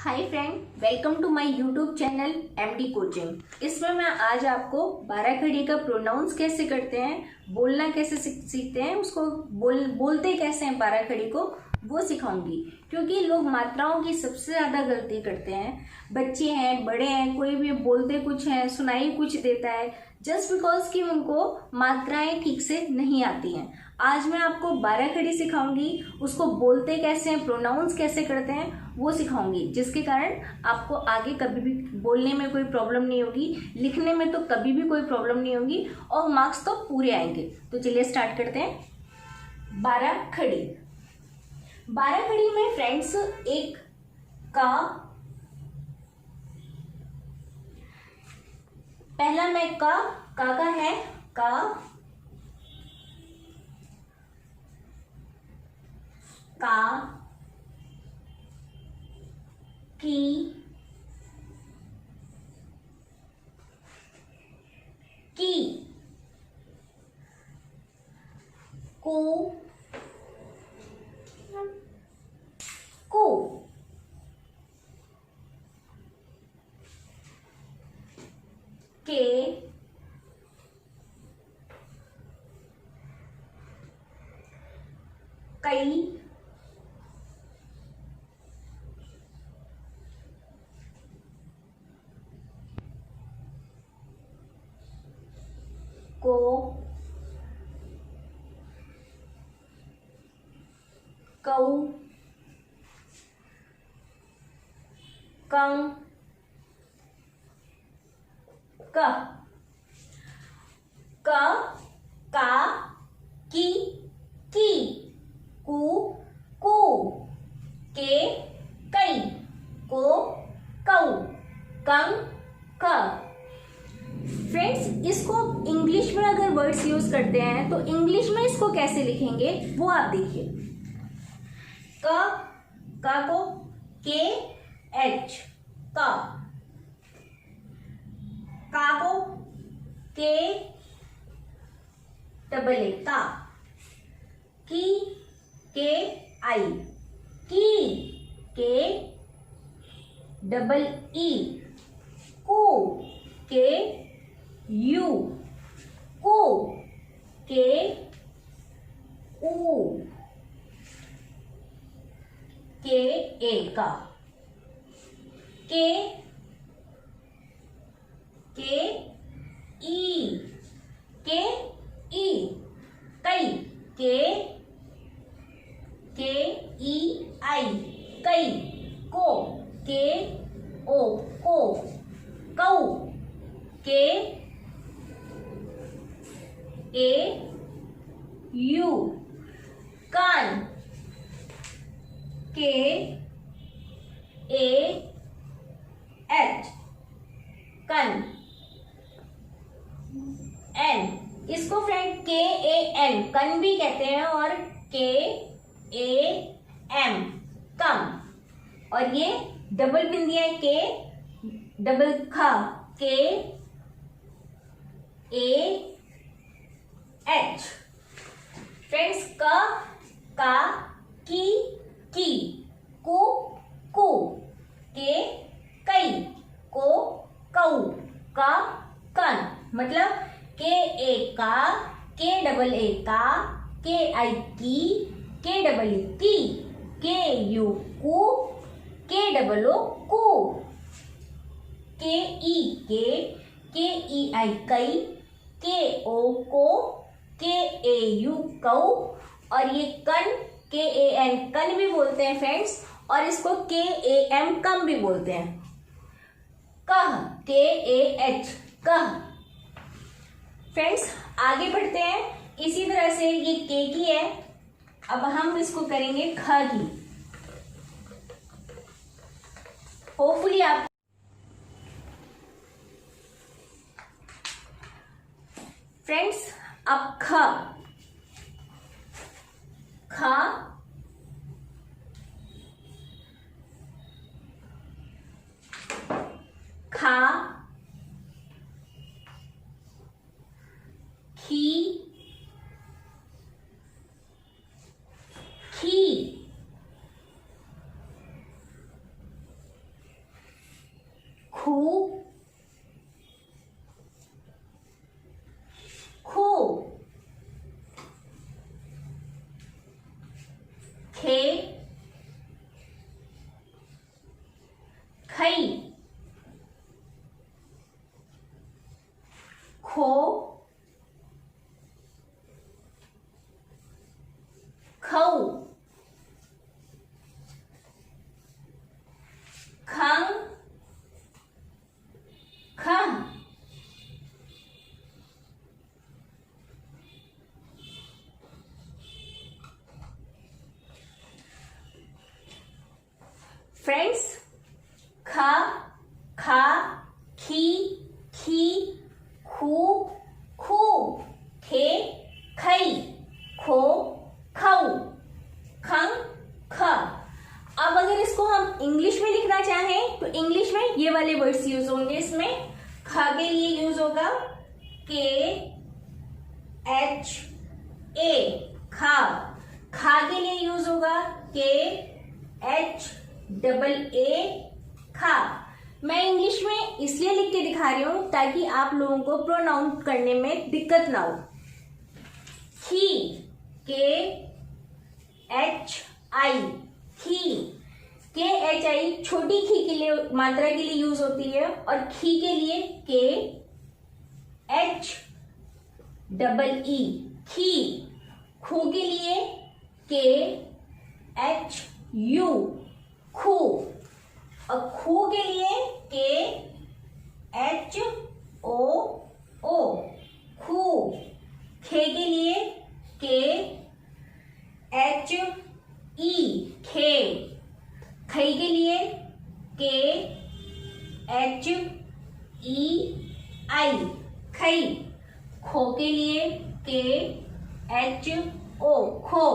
Hi friend, welcome to my YouTube channel MD coaching. इसमें मैं आज आपको बाराखड़ी का प्रोनाउंस कैसे करते हैं, बोलना कैसे सीखते हैं, उसको बोलते कैसे हैं बाराखड़ी को, वो सिखाऊंगी। क्योंकि लोग मात्राओं की सबसे ज़्यादा गलती करते हैं। बच्चे हैं, बड़े हैं, कोई भी बोलते कुछ है, सुनाई कुछ देता है, जस्ट बिकॉज कि उनको मात्राएं ठीक से नहीं आती हैं। आज मैं आपको बाराखड़ी सिखाऊंगी, उसको बोलते कैसे हैं, प्रोनाउंस कैसे करते हैं वो सिखाऊंगी, जिसके कारण आपको आगे कभी भी बोलने में कोई प्रॉब्लम नहीं होगी, लिखने में तो कभी भी कोई प्रॉब्लम नहीं होगी और मार्क्स तो पूरे आएंगे। तो चलिए स्टार्ट करते हैं। बाराखड़ी। बाराखड़ी में फ्रेंड्स एक का, पहला में का है का, की, को, के, कई, को, कऊ, कं, क, का, की, कू, के, कई, को, कऊ, कं, क। फ्रेंड्स, इसको इंग्लिश में अगर वर्ड्स यूज करते हैं तो इंग्लिश में इसको कैसे लिखेंगे वो आप देखिए। का को के एच, का को के डबल ए, का, की के आई, की के डबल ई, कू के यू, को के ऊ, के ए, का, के ई, कई, के ई आई, कई, को के ओ, को, कऊ के ए यू, कान के ए एच, कन, एन। इसको फ्रेंड के ए एन कन भी कहते हैं और के ए एम कम। और ये डबल बिंदियां के डबल खा, के ए एच। फ्रेंड्स, का की, कू के कई, को कऊ, का कन। मतलब के ए का, के डबल ए का, के आई की, के डबल ई की, के यू कू, के डबल ओ कू, के ई आई कई, के ओ को, के ए यू कऊ। और ये कन के ए एन कन भी बोलते हैं फ्रेंड्स, और इसको के ए एम कम भी बोलते हैं। कह के ए एच, कह। फ्रेंड्स, आगे बढ़ते हैं। इसी तरह से ये के की है, अब हम इसको करेंगे ख की। होपफुली आप फ्रेंड्स, अब ख खा, खी, खू खू, खे खई, खो खऊ, खंग खम, फ्रेंड्स, खा खा, खी खी, खू खू, खे खई, खो खऊ, खंग ख। अब अगर इसको हम इंग्लिश में लिखना चाहें तो इंग्लिश में ये वाले वर्ड्स यूज होंगे। इसमें ख के लिए यूज होगा के एच ए, खा। खा के लिए यूज होगा के एच डबल ए, खा। मैं इंग्लिश में इसलिए लिख के दिखा रही हूं ताकि आप लोगों को प्रोनाउंस करने में दिक्कत ना हो। खी, के एच आई, खी। के एच आई छोटी खी के लिए, मात्रा के लिए यूज होती है, और खी के लिए के एच डबल ई, खी। खू के लिए के एच यू, खू। और खू के लिए के एच ओ ओ, खू। खे के लिए के एच ई, खे। खई के लिए के एच ई आई, खई। खो के लिए के एच ओ, खो।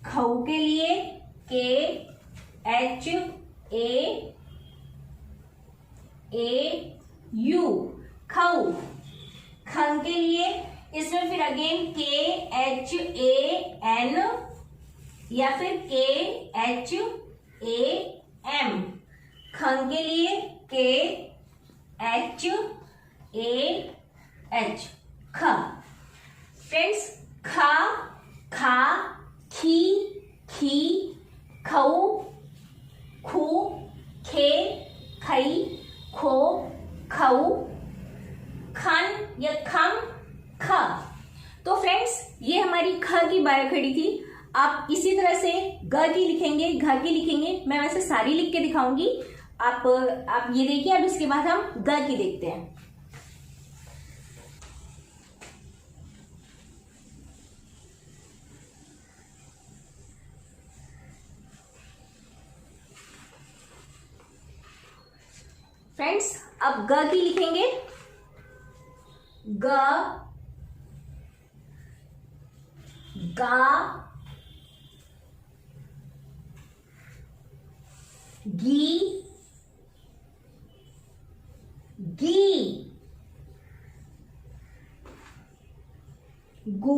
खऊ के लिए के एच ए यू, खऊ। खंग के लिए इसमें फिर अगेन के एच ए एन या फिर के एच ए एम। खंग के लिए के एच ए एच, ख। फ्रेंड्स, खा खा, खी खी, खऊ खू, खे खई, खो खऊ, खन या खम, ख। तो फ्रेंड्स, ये हमारी ख की बायोखड़ी थी। आप इसी तरह से ग की लिखेंगे, घ की लिखेंगे। मैं वैसे सारी लिख के दिखाऊंगी। आप ये देखिए। अब इसके बाद हम ग की देखते हैं। फ्रेंड्स, अब ग की लिखेंगे। ग, गा, गी, गी, गु,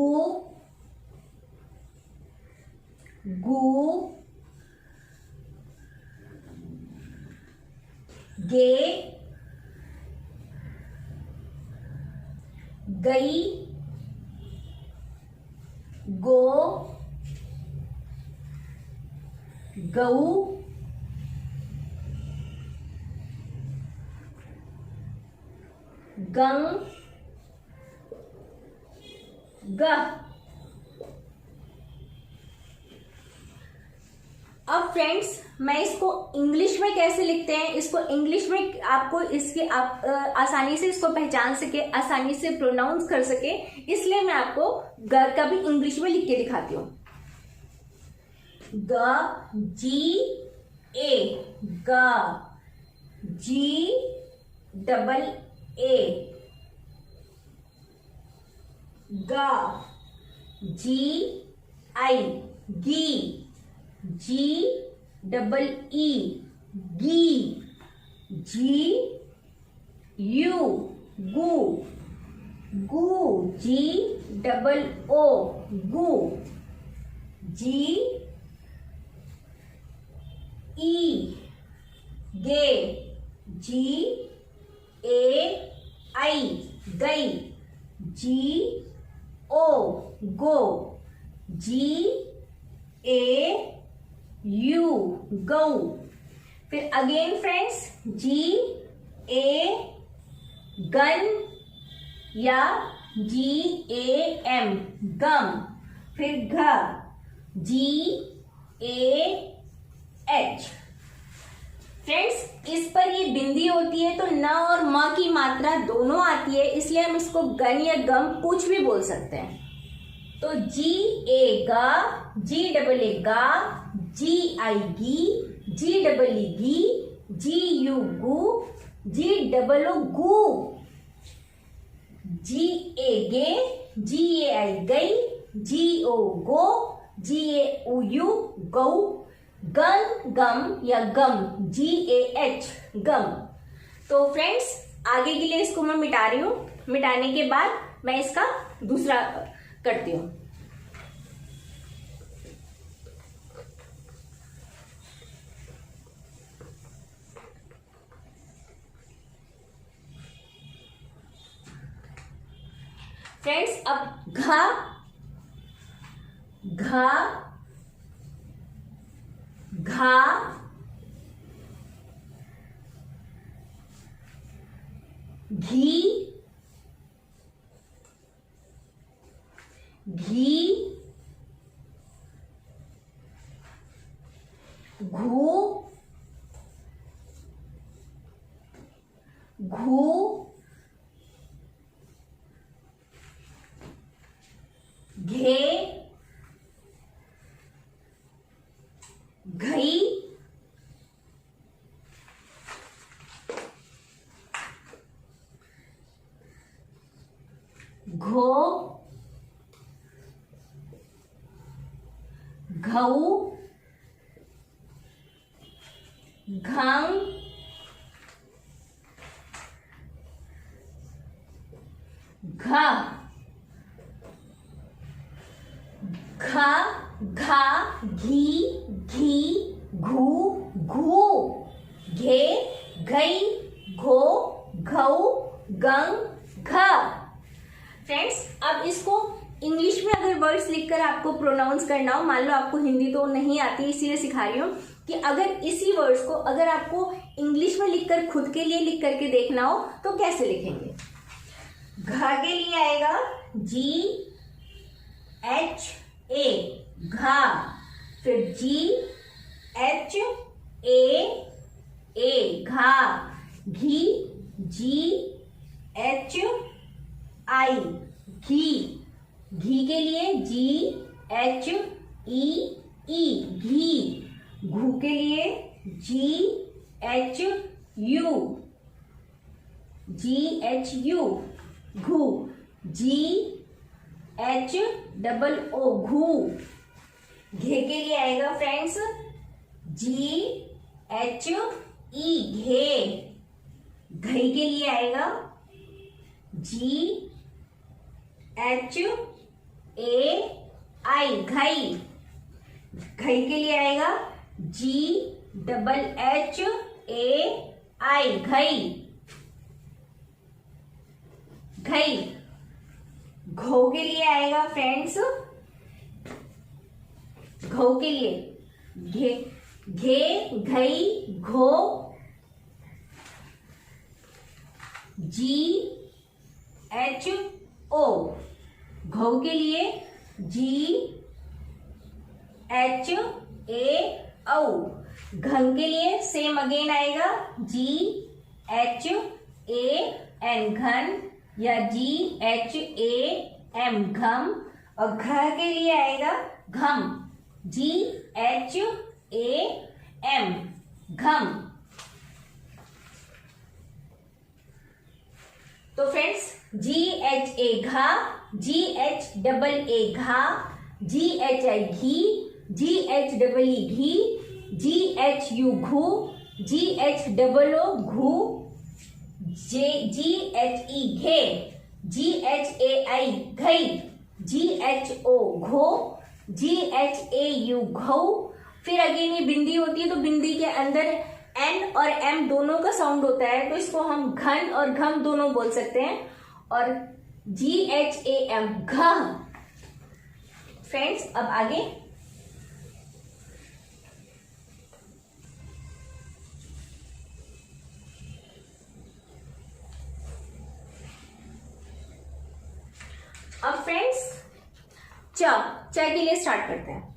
गु, गे, गई, गो, गऊ, गंग, ग। अब फ्रेंड्स, मैं इसको इंग्लिश में कैसे लिखते हैं, इसको इंग्लिश में आपको इसके आप आसानी से इसको पहचान सके, आसानी से प्रोनाउंस कर सके, इसलिए मैं आपको ग का भी इंग्लिश में लिख के दिखाती हूँ। ग, जी ए, ग, जी डबल ए, गा, जी आई, गी, जी डबल ई, गी, जी यू, गु, गु, जी डबल ओ, गु, जी ई, गे, जी ए आई गई, जी ओ गो, जी ए यू गऊ। फिर अगेन फ्रेंड्स, जी ए गन या जी ए एम गम। फिर घ, जी ए एच। फ्रेंड्स, इस पर ये बिंदी होती है तो न और म की मात्रा दोनों आती है, इसलिए हम इसको गन या गम कुछ भी बोल सकते हैं। तो जी ए गा, जी डबल ए गा, जी आई गी, जी डबल ई गी, जी you goo, ji double O गू। जी ए गे, जी ए आई गई, जी ओ गो, जी ए उ यू गऊ। गन गम या गम, जी ए एच गम। तो फ्रेंड्स, आगे के लिए इसको मैं मिटा रही हूं, मिटाने के बाद मैं इसका दूसरा करती हूं। फ्रेंड्स, अब घा, घा, घा, घी, घी, घू, घू, घे, घई, घो, घऊ, घंग, घ, घ, घा, घी, घी, घू, घू, घे, घई, घो, घऊ, गंग, घ। फ्रेंड्स, अब इसको इंग्लिश में अगर वर्ड्स लिखकर आपको प्रोनाउंस करना हो, मान लो आपको हिंदी तो नहीं आती इसीलिए सिखा रही हूँ कि अगर इसी वर्ड्स को अगर आपको इंग्लिश में लिखकर खुद के लिए लिख करके देखना हो तो कैसे लिखेंगे। घ के लिए आएगा जी एच ए घा, फिर जी एच ए घा, घी, जी एच आई घी, घी के लिए जी एच ई घी, घू के लिए जी एच यू घू, जी एच डबल ओ घू। घे के लिए आएगा फ्रेंड्स जी एच ई घे, घई के लिए आएगा जी H A I Ghai, Ghai के लिए आएगा जी double H A I Ghai, Ghai. घो के लिए आएगा फ्रेंड्स, घो के लिए घे घई घो, जी एच ओ, घो के लिए जी एच ए औ, घन के लिए सेम अगेन आएगा जी एच ए एन घन या जी एच ए एम घम, और घ के लिए आएगा घम, जी एच ए एम घम। तो फ्रेंड्स, जी एच ए घा, जी एच डबल ए घा, जी H I ghee, ji H double E ghee, ji H U घू, जी एच डबल ओ घू, जी एच ई घे, जी एच ए आई घई, जी एच ओ घो, जी एच ए यू घो। फिर अगेन ये बिंदी होती है तो बिंदी के अंदर एन और एम दोनों का साउंड होता है, तो इसको हम घन और घम दोनों बोल सकते हैं। और GHAM घ। फ्रेंड्स अब आगे, अब फ्रेंड्स च के लिए स्टार्ट करते हैं।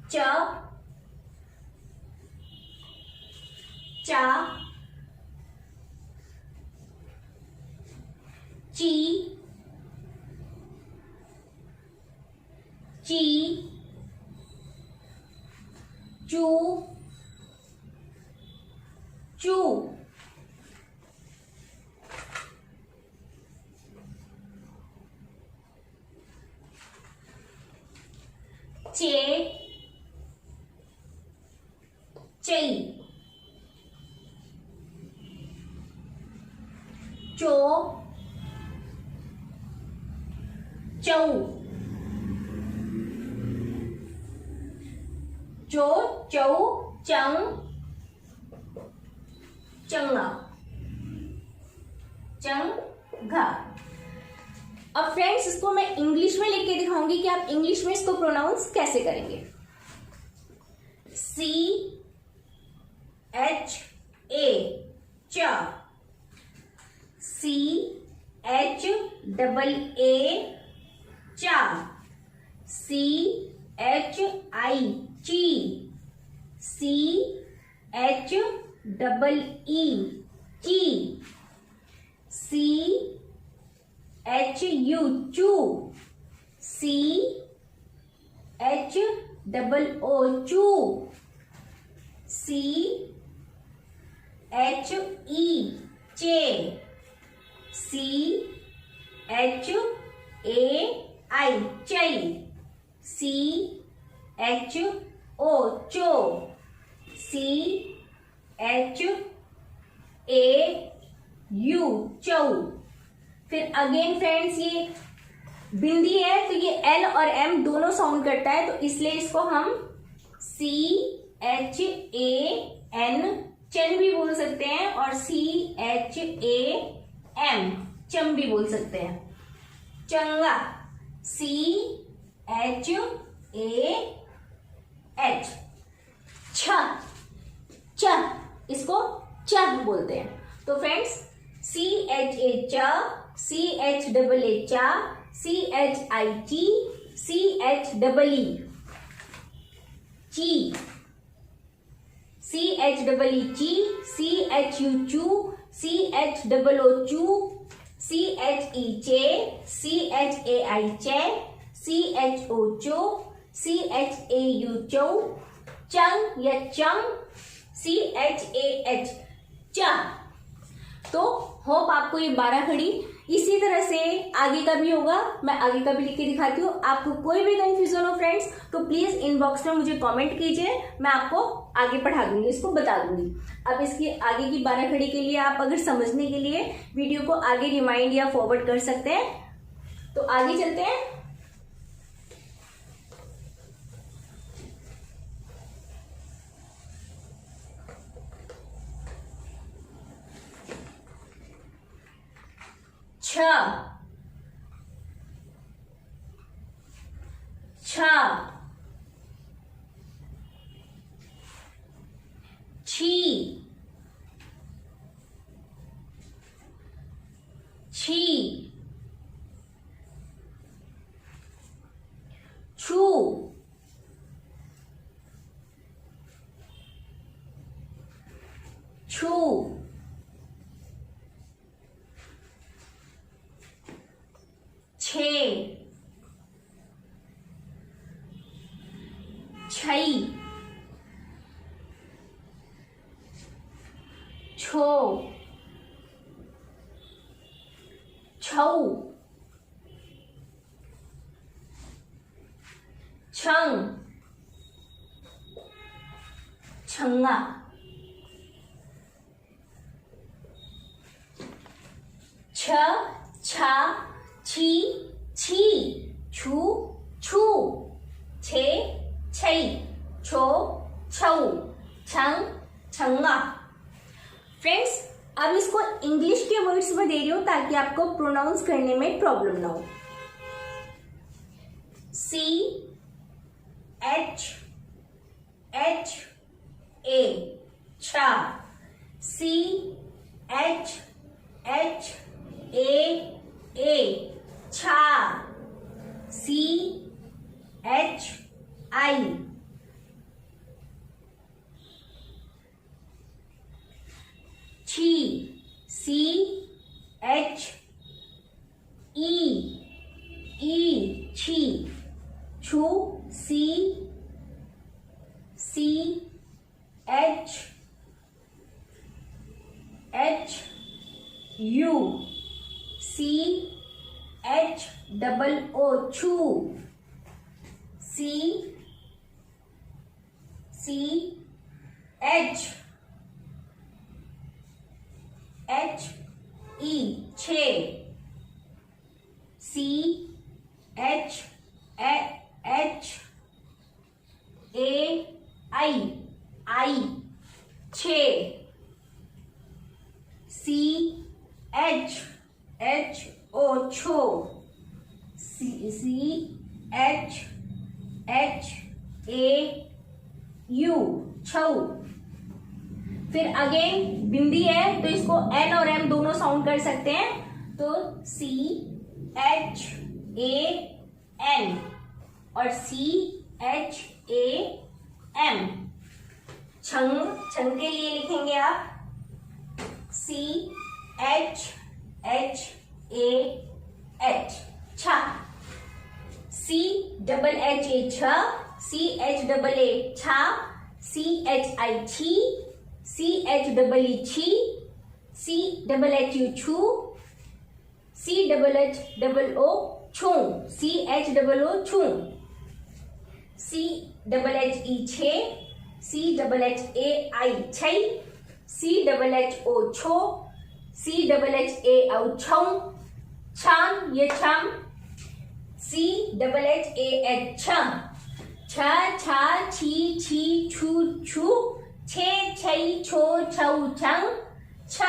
चा ची चू चू चे चई चो चौ चो चौ चंग चंगा चंगा। अब फ्रेंड्स इसको मैं इंग्लिश में लिख के दिखाऊंगी कि आप इंग्लिश में इसको प्रोनाउंस कैसे करेंगे। CHA चा, CHAA चा, CHI ची, CHEE ची, CHU चू, CHOO चू, CHE चे, CHAI चई, CHO चो, CHAU चौ। फिर अगेन फ्रेंड्स ये बिंदी है तो ये एल और एम दोनों साउंड करता है, तो इसलिए इसको हम CHAN चन भी बोल सकते हैं और CHAM चम भी बोल सकते हैं। चंगा CHAH। छ च इसको च बोलते हैं। तो फ्रेंड्स CHA च, CHAA चा, CHI ची, CHEE ची, CHEE ची, CHU चू, CHOO चू, CHE चे, CHAI चे, CHO चो, CHAU चौ, चंग या चंग, CHAH चा। तो होप आपको ये 12 खड़ी इसी तरह से आगे का भी होगा, मैं आगे का भी लिख के दिखाती हूँ। आपको कोई भी कंफ्यूजन हो फ्रेंड्स तो प्लीज इनबॉक्स में मुझे कमेंट कीजिए, मैं आपको आगे पढ़ा दूंगी, इसको बता दूंगी। अब इसकी आगे की 12 खड़ी के लिए आप अगर समझने के लिए वीडियो को आगे रिमाइंड या फॉरवर्ड कर सकते हैं। तो आगे चलते हैं। छ छी छी छू छू छे छई छो छौ छंग छंगा छ छा छी छी छू छू छे छई छो छौ छंग छंगा। फ्रेंड्स, अब इसको इंग्लिश के वर्ड्स में दे रही हूं ताकि आपको प्रोनाउंस करने में प्रॉब्लम ना हो। CHHA छा। CHHAA छा। CHI छी। CHE छी। छू। CHU CHOO छू। CHHE छे। CHHAI आई छे। CHHO छो। CHHAU छौ। फिर अगेन बिंदी है तो इसको एन और एम दोनों साउंड कर सकते हैं, तो CHAN और CHAM। छंग, छंग के लिए लिखेंगे आप CHHAH छा। CHHA छा। CHAA छा। CHI छी। CHEE छी। CHHU छू। CHHO छू। CHOO छू। CHHE छे। CHHAI छै। CHHO छो। CHHAO छौ। छाम, ये छम। CHHAH छम। छ छा छी छी छू छू। छे छई छो छऊ छंग छ।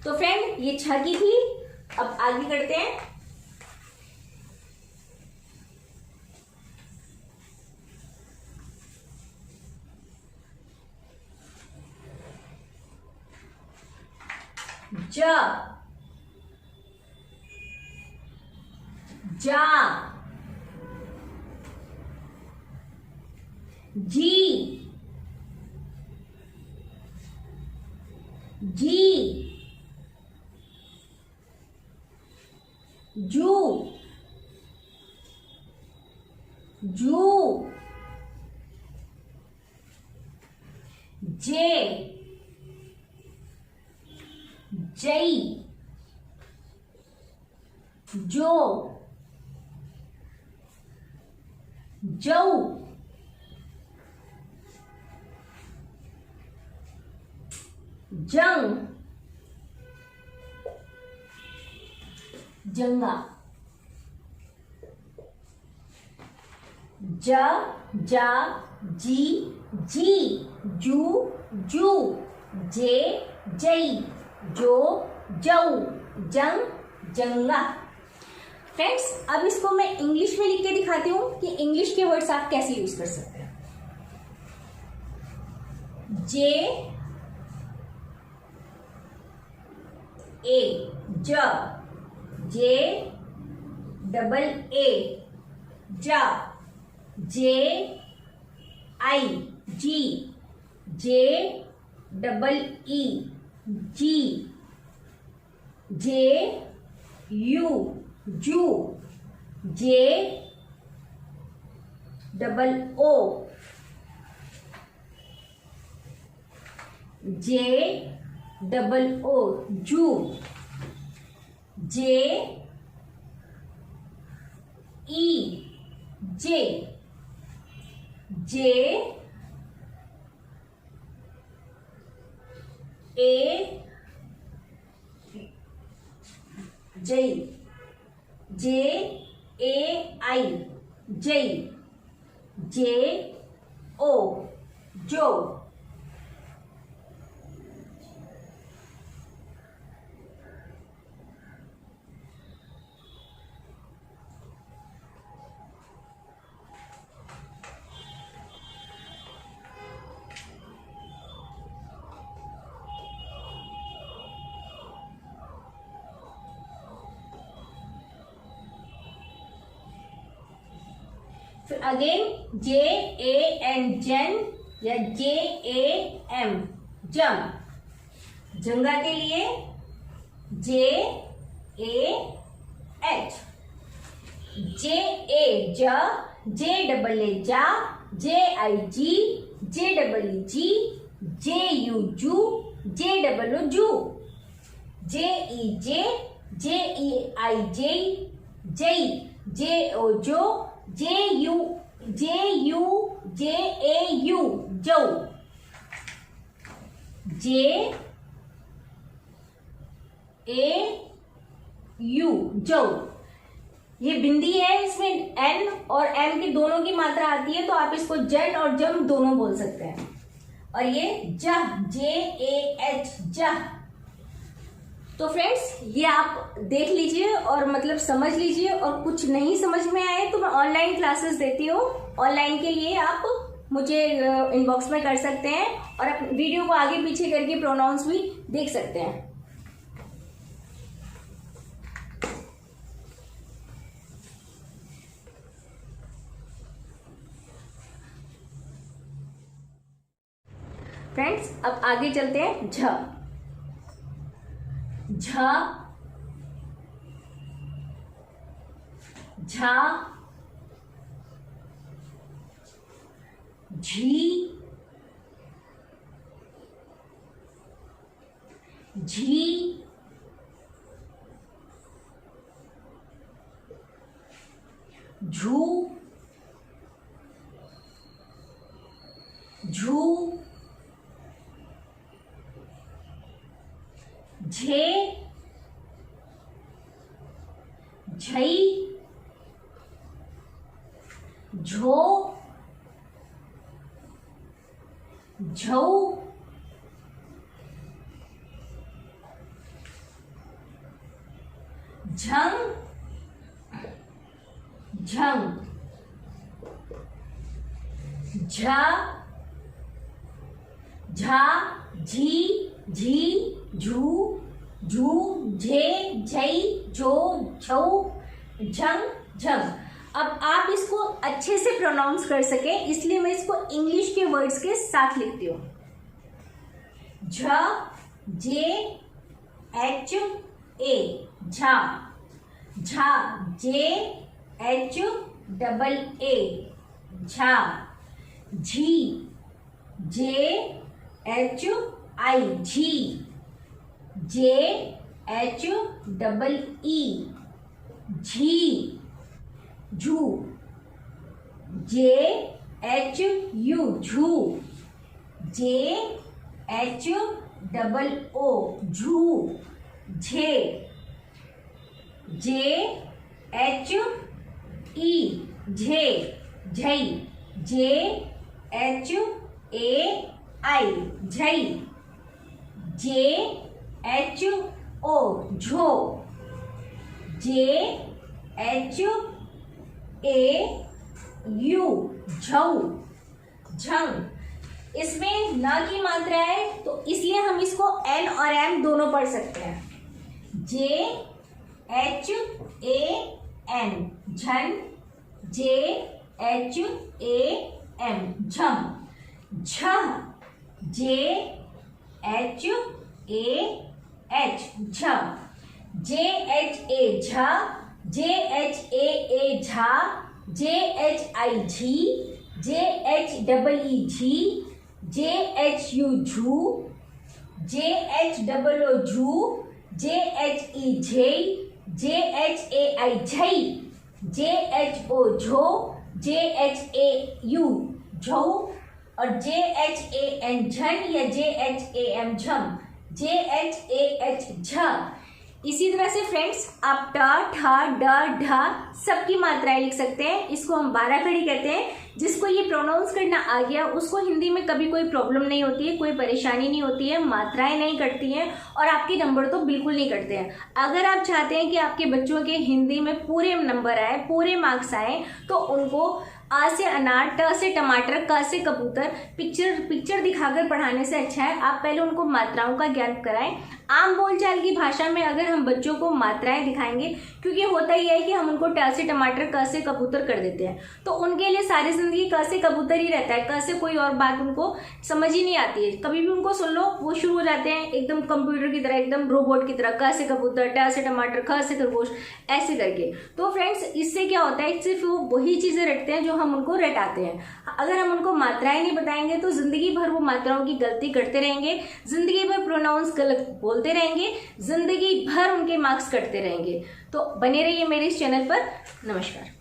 तो फ्रेंड, ये छ की थी। अब आगे करते हैं। ज जा। जी जी। जू जू। जे जई। जो जौ। जंग जंगा। ज जा जी जी। जू जू। जे जई। जो जऊ। जंग जंगा। फ्रेंड्स, अब इसको मैं इंग्लिश में लिख के दिखाती हूँ कि इंग्लिश के वर्ड्स आप कैसे यूज कर सकते हैं। जे ए ज। जे डबल ए जा। जे आई जी। जे double E ji. J you जू। जे डबल ओ। जे डबल ओ जू। जे ई जे। जे ए जई। जे ए आई जई। जे ओ जो। फिर अगेन JAN जन या JAM जम, जंगा के लिए JAH, JA ज, JAA जा, JIG JEEG, JU जू, JOO जू, JEJ JEIJ जई, JO जो, JAU JAU जौ, JAU जौ। ये बिंदी है, इसमें N और M की दोनों की मात्रा आती है, तो आप इसको जन और जम दोनों बोल सकते हैं। और ये जह, JAH जह। तो फ्रेंड्स ये आप देख लीजिए और मतलब समझ लीजिए, और कुछ नहीं समझ में आए तो मैं ऑनलाइन क्लासेस देती हूँ। ऑनलाइन के लिए आप मुझे इनबॉक्स में कर सकते हैं और आप वीडियो को आगे पीछे करके प्रोनाउंस भी देख सकते हैं। फ्रेंड्स अब आगे चलते हैं। झ, झा, झी, झी, झू, झू, झे, झई, झो, झौ, झंग, झंग, झा, झा, झी, झी, झू, झू, झे, झई, झो, झौ, झंग, झंग। अब आप इसको अच्छे से प्रोनाउंस कर सके इसलिए मैं इसको इंग्लिश के वर्ड्स के साथ लिखती हूँ। झ, जे, एच, ए, झा, झा, जे, एच, डबल ए, झा, झी, जे, एच, आई, झी, जे, एच, डबल ई, झी, झू, जे, एच, यू, झू, जे, एच, डबल ओ, झू, झे, जे, एच, ई, झे, झई, जे, H, A, I, झई, J, H, ओ, झो, जे, एच, ए, यू, झौ, झंग। इसमें न की मात्रा है तो इसलिए हम इसको N और M दोनों पढ़ सकते हैं। J H A N झन, J H A M झम, झ, J H A H झ, J H A झ, J H A A Jha, J H I झी, J H डबल E झी, J H U झू, J H डबल O झू, J H E झे, J H A I झई, J H O झो, J H A U झौ और J H A N झन या J H A M झम, J H A H झ। इसी तरह से फ्रेंड्स आप ट, ठ, ड, ढ सबकी मात्राएं लिख सकते हैं। इसको हम 12 खड़ी कहते हैं। जिसको ये प्रोनाउंस करना आ गया उसको हिंदी में कभी कोई प्रॉब्लम नहीं होती है, कोई परेशानी नहीं होती है, मात्राएं नहीं कटती हैं और आपके नंबर तो बिल्कुल नहीं कटते हैं। अगर आप चाहते हैं कि आपके बच्चों के हिंदी में पूरे नंबर आए, पूरे मार्क्स आए, तो उनको आ से अनार, ट से टमाटर, क से कबूतर। पिक्चर दिखाकर पढ़ाने से अच्छा है आप पहले उनको मात्राओं का ज्ञान कराएं। आम बोलचाल की भाषा में अगर हम बच्चों को मात्राएं दिखाएंगे, क्योंकि होता ही है कि हम उनको ट से टमाटर, क से कबूतर कर देते हैं, तो उनके लिए सारी जिंदगी क से कबूतर ही रहता है, क से कोई और बात उनको समझ ही नहीं आती है। कभी भी उनको सुन लो वो शुरू हो जाते हैं एकदम कंप्यूटर की तरह, एकदम रोबोट की तरह, क से कबूतर, ट से टमाटर, ख से खरगोश, ऐसे करके। तो फ्रेंड्स इससे क्या होता है, सिर्फ वो वही चीजें रटते हैं जो हम उनको रटाते हैं। अगर हम उनको मात्राएं नहीं बताएंगे तो जिंदगी भर वो मात्राओं की गलती करते रहेंगे, जिंदगी भर प्रोनाउंस गलत बोलते रहेंगे, जिंदगी भर उनके मार्क्स कटते रहेंगे। तो बने रहिए मेरे इस चैनल पर। नमस्कार।